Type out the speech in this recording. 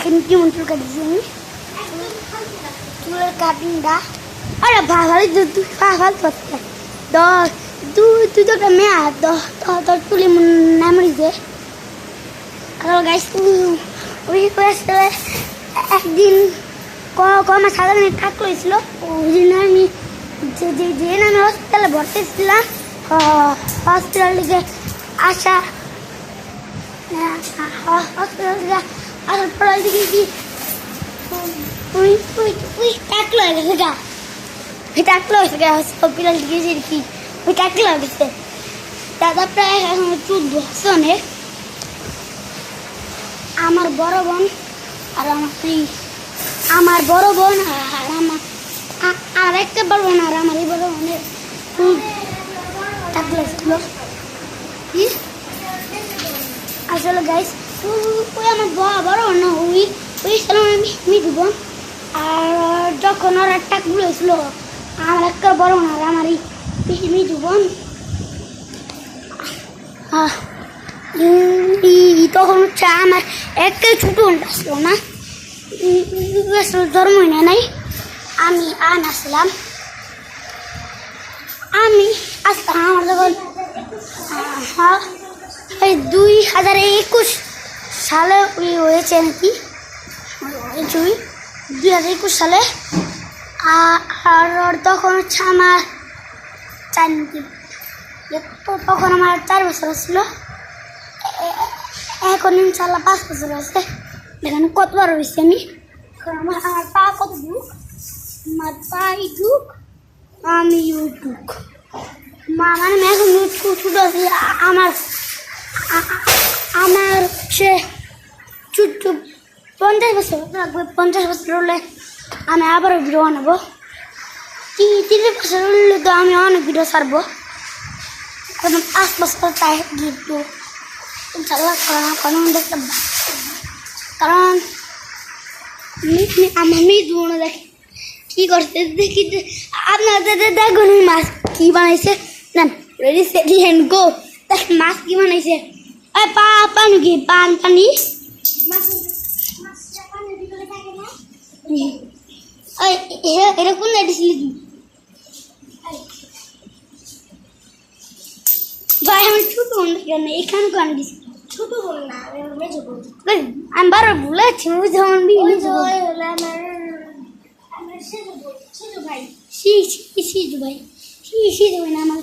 দেখেন কেমন চুল কাটিয়েছি আমি চুলের কাটিংটা আরে ভালো তুই ভালো করতে তুই তো একটা মেয়া তোর চুলি নামড়িছে আর গাইস ওই একদিন কমা সাদা দিনে থাকলো হয়েছিল ওই দিন আমি যে আমি হসপিটালে ভর্তি ছিলাম হসপিটাল থেকে আসা হসপিটাল থেকে আসার পর দেখি কি ওই টাকলো হয়ে গেছে গা ওই টাকলো হয়েছে গা হসপিটাল থেকে গিয়েছি কি ওই টাকলো হয়ে গেছে দাদা প্রায় এখন 14 বছর আমার বড় বোন আর আমার বড় বোন আর আর একটা বড় বোন আর আমার এই বড় বোনের টাকলো ছিল আসলে গাইস ওই আমার বড় বোন না ওই ছিল মিঠু বোন আর যখন ওরা টাকলো হয়েছিল আমার একটা বড় বোন আর আমার এই মিঠু বোন তখন হচ্ছে আমার একটা ছোট বোনটা ছিল না জন্মই নাই আমি আসলাম আমি আসলাম আমার যখন 2021 সালে হয়েছে নাকি 2021 সালে আর তখন হচ্ছে আমার তখন আমার 4 বছর ছিল এখন ইনশাল্লাহ 5 বছর আছে দেখেন কতবার হয়েছে আমি আমার পা কত দুঃখ আমার পা দুঃখ আমি ইউটুক মানে এখন ছোটো আছে আমার সে ছোট্ট 50 বছর লাগবে 50 বছর হলে আমি আবারও ভিডিও বানাবো 30 বছর হলে তো আমি অনেক ভিডিও ছাড়বো এখন 5 বছর তাই গিয়ে ইনশাল্লাহ কারণ দেখতে কারণ আমার মেয়ে দুনো দেখে কী করছে দেখি আপনাদের দেখুন মাছ কী বানাইছে না রেডি সেটি হ্যান্ড গো দেখ মাছ কী বানাইছে ওই পানি কি পানি ওই এটা কোন দিয়েছিলি তুই ভাই আমি ছোট বোন কেন এখানে কেন দিছি ছোট বোন না মেজো বোন আমি বারবার ভুলেছি যেমন সিজু ভাই সিজু ভাই না আমার